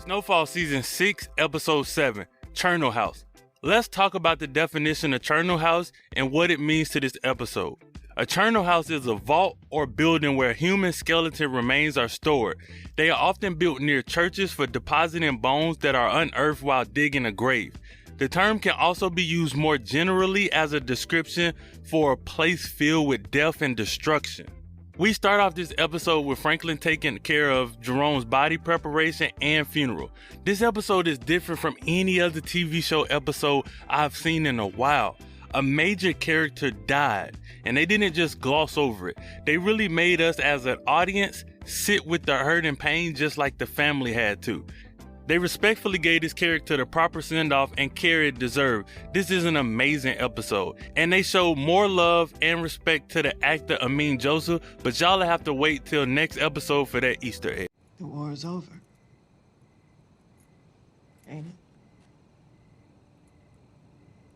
Snowfall Season 6, Episode 7, Churnal House. Let's talk about the definition of Churnal House and what it means to this episode. A Churnal House is a vault or building where human skeleton remains are stored. They are often built near churches for depositing bones that are unearthed while digging a grave. The term can also be used more generally as a description for a place filled with death and destruction. We start off this episode with Franklin taking care of Jerome's body preparation and funeral. This episode is different from any other TV show episode I've seen in a while. A major character died, and they didn't just gloss over it. They really made us as an audience sit with the hurt and pain just like the family had to. They respectfully gave this character the proper send-off and care it deserved. This is an amazing episode, and they showed more love and respect to the actor Amin Joseph, but y'all have to wait till next episode for that Easter egg. The war is over. Ain't it?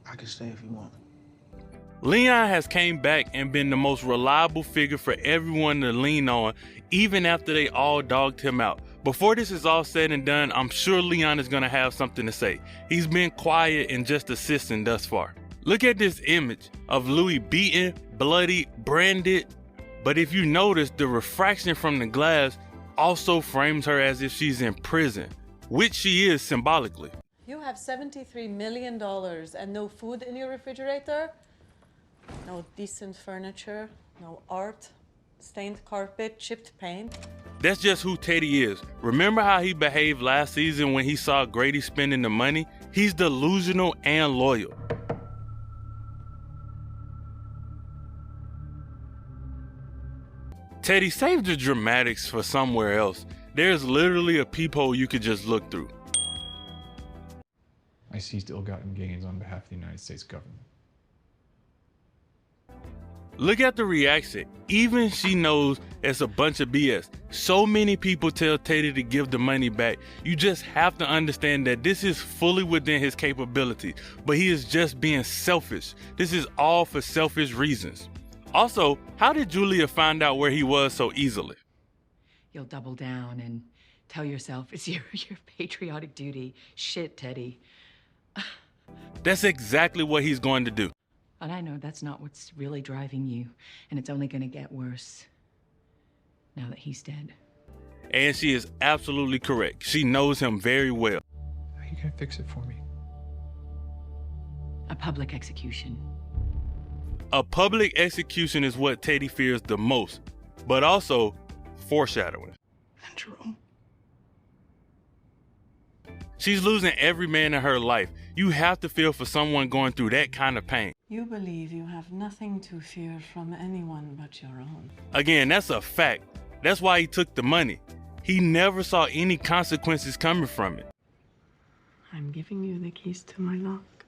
I can stay if you want. Leon has came back and been the most reliable figure for everyone to lean on, even after they all dogged him out. Before this is all said and done, I'm sure Leon is going to have something to say. He's been quiet and just assisting thus far. Look at this image of Louis beaten, bloody, branded, but if you notice, the refraction from the glass also frames her as if she's in prison, which she is symbolically. You have $73 million and no food in your refrigerator? No decent furniture, no art, stained carpet, chipped paint. That's just who Teddy is. Remember how he behaved last season when he saw Grady spending the money? He's delusional and loyal. Teddy, save the dramatics for somewhere else. There's literally a peephole you could just look through. I seized ill-gotten gains on behalf of the United States government. Look at the reaction. Even she knows it's a bunch of BS. So many people tell Teddy to give the money back. You just have to understand that this is fully within his capability, but he is just being selfish. This is all for selfish reasons. Also, how did Julia find out where he was so easily? You'll double down and tell yourself it's your patriotic duty. Shit, Teddy. That's exactly what he's going to do. But I know that's not what's really driving you, and it's only gonna get worse now that he's dead. And she is absolutely correct. She knows him very well. How are you gonna fix it for me? A public execution. A public execution is what Teddy fears the most, but also foreshadowing. And Jerome. She's losing every man in her life. You have to feel for someone going through that kind of pain. You believe you have nothing to fear from anyone but your own. Again, that's a fact. That's why he took the money. He never saw any consequences coming from it. I'm giving you the keys to my lock.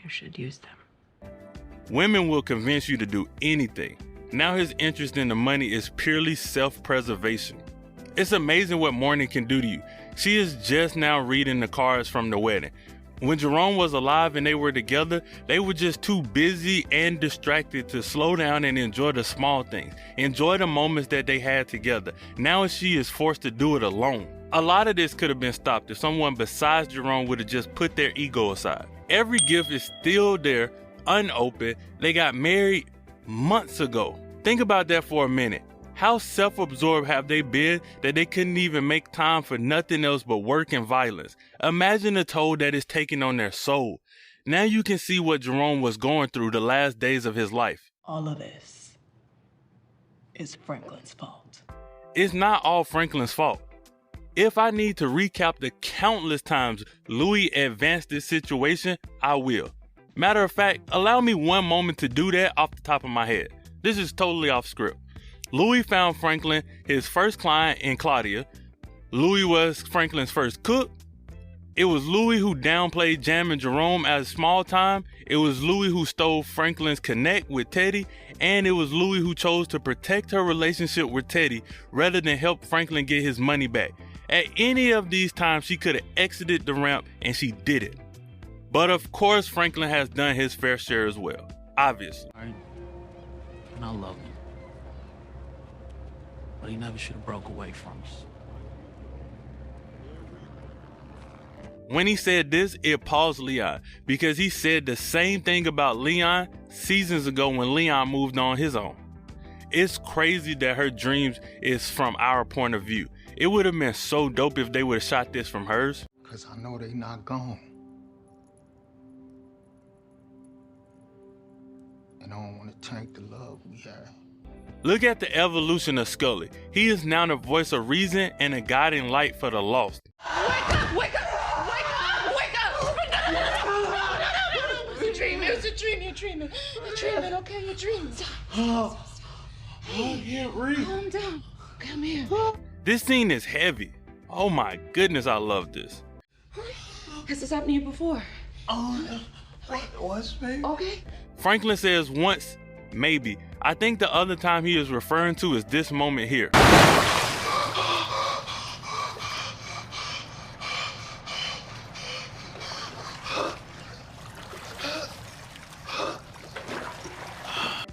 You should use them. Women will convince you to do anything. Now his interest in the money is purely self-preservation. It's amazing what mourning can do to you. She is just now reading the cards from the wedding. When Jerome was alive and they were together, they were just too busy and distracted to slow down and enjoy the small things. Enjoy the moments that they had together. Now she is forced to do it alone. A lot of this could have been stopped if someone besides Jerome would have just put their ego aside. Every gift is still there, unopened. They got married months ago. Think about that for a minute. How self-absorbed have they been that they couldn't even make time for nothing else but work and violence? Imagine the toll that is taking on their soul. Now you can see what Jerome was going through the last days of his life. All of this is Franklin's fault. It's not all Franklin's fault. If I need to recap the countless times Louis advanced this situation, I will. Matter of fact, allow me one moment to do that off the top of my head. This is totally off script. Louis found Franklin his first client in Claudia. Louis was Franklin's first cook. It was Louis who downplayed jamming Jerome as small time. It was Louis who stole Franklin's connect with Teddy. And it was Louis who chose to protect her relationship with Teddy rather than help Franklin get his money back. At any of these times, she could have exited the ramp and she did it. But of course, Franklin has done his fair share as well, obviously. Right. And I love him. But he never should have broke away from us. When he said this, it paused Leon because he said the same thing about Leon seasons ago when Leon moved on his own. It's crazy that her dreams is from our point of view. It would have been so dope if they would have shot this from hers. Cause I know they not gone. And I don't want to tank the love we had. Look at the evolution of Scully. He is now the voice of reason and a guiding light for the lost. Wake up! Wake up! Wake up! Wake up! It's a dream. It's a dream. You're dreaming. You're dreaming. Okay, you're dreaming. Stop. Calm down. Come here. This scene is heavy. Oh my goodness, I love this. Has this happened to you before? Oh, what was me? Okay. Franklin says once, maybe. I think the other time he is referring to is this moment here.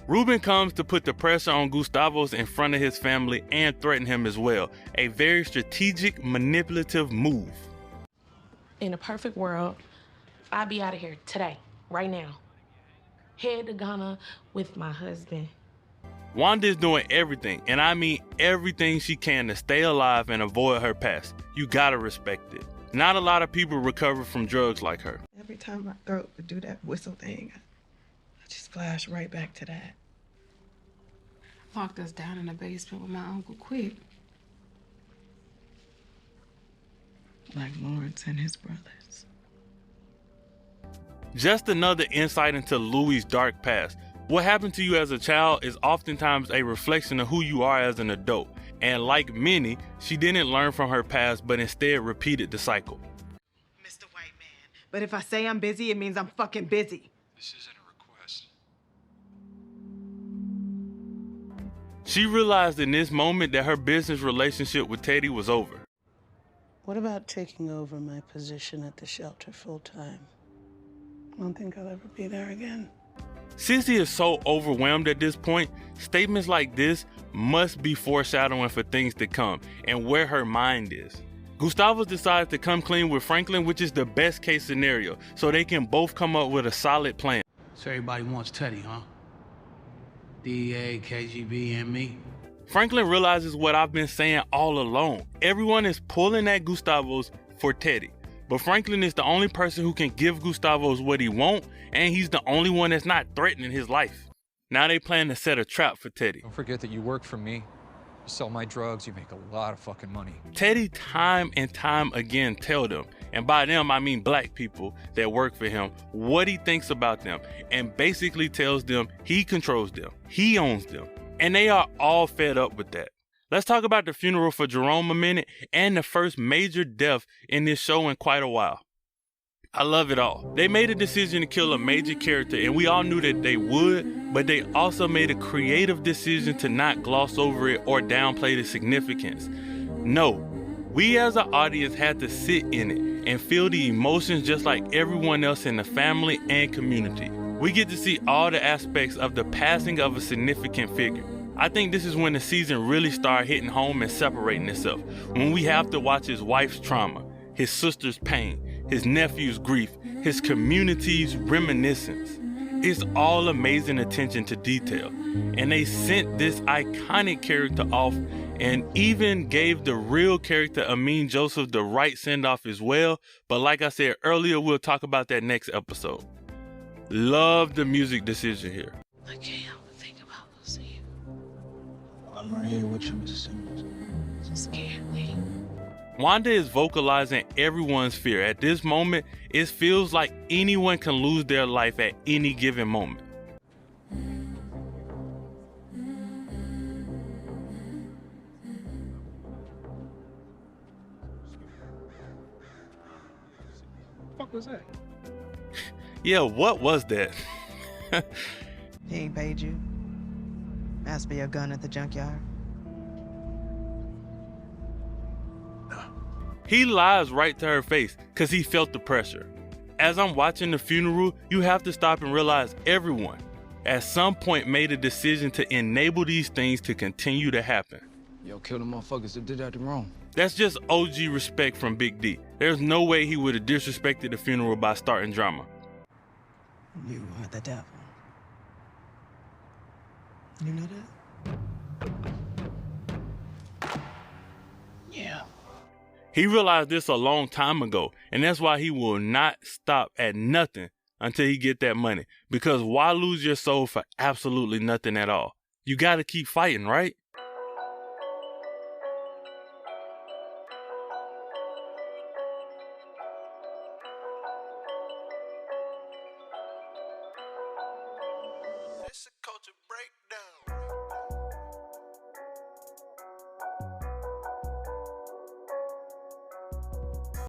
Ruben comes to put the pressure on Gustavos in front of his family and threaten him as well. A very strategic, manipulative move. In a perfect world, I'd be out of here today, right now. Head to Ghana with my husband. Wanda is doing everything, and I mean everything she can to stay alive and avoid her past. You gotta respect it. Not a lot of people recover from drugs like her. Every time my throat would do that whistle thing, I just flash right back to that. Locked us down in the basement with my Uncle Quick. Like Lawrence and his brothers. Just another insight into Louie's dark past. What happened to you as a child is oftentimes a reflection of who you are as an adult. And like many, she didn't learn from her past, but instead repeated the cycle. Mr. White Man, but if I say I'm busy, it means I'm fucking busy. This isn't a request. She realized in this moment that her business relationship with Teddy was over. What about taking over my position at the shelter full time? I don't think I'll ever be there again. Sissy is so overwhelmed at this point, statements like this must be foreshadowing for things to come and where her mind is. Gustavos decides to come clean with Franklin, which is the best case scenario, so they can both come up with a solid plan. So everybody wants Teddy, huh? DEA, KGB, and me. Franklin realizes what I've been saying all along. Everyone is pulling at Gustavos for Teddy. But Franklin is the only person who can give Gustavos what he wants, and he's the only one that's not threatening his life. Now they plan to set a trap for Teddy. Don't forget that you work for me. You sell my drugs, you make a lot of fucking money. Teddy time and time again tell them, and by them I mean black people that work for him, what he thinks about them, and basically tells them he controls them, he owns them, and they are all fed up with that. Let's talk about the funeral for Jerome a minute and the first major death in this show in quite a while. I love it all. They made a decision to kill a major character, and we all knew that they would, but they also made a creative decision to not gloss over it or downplay the significance. No, we as an audience had to sit in it and feel the emotions just like everyone else in the family and community. We get to see all the aspects of the passing of a significant figure. I think this is when the season really started hitting home and separating itself, when we have to watch his wife's trauma, his sister's pain, his nephew's grief, his community's reminiscence. It's all amazing attention to detail, and they sent this iconic character off and even gave the real character Amin Joseph the right send-off as well, but like I said earlier, we'll talk about that next episode. Love the music decision here. I can't help but think about losing you. I'm right here with you, Mrs. Simmons. It scared me. Wanda is vocalizing everyone's fear. At this moment, it feels like anyone can lose their life at any given moment. What was that? Yeah, what was that? He ain't paid you. Asked for your gun at the junkyard. He lies right to her face because he felt the pressure. As I'm watching the funeral, you have to stop and realize everyone at some point made a decision to enable these things to continue to happen. Yo, kill the motherfuckers that did that wrong. That's just OG respect from Big D. There's no way he would have disrespected the funeral by starting drama. You are the devil. You know that? Yeah. He realized this a long time ago, and that's why he will not stop at nothing until he get that money. Because why lose your soul for absolutely nothing at all? You gotta keep fighting, right?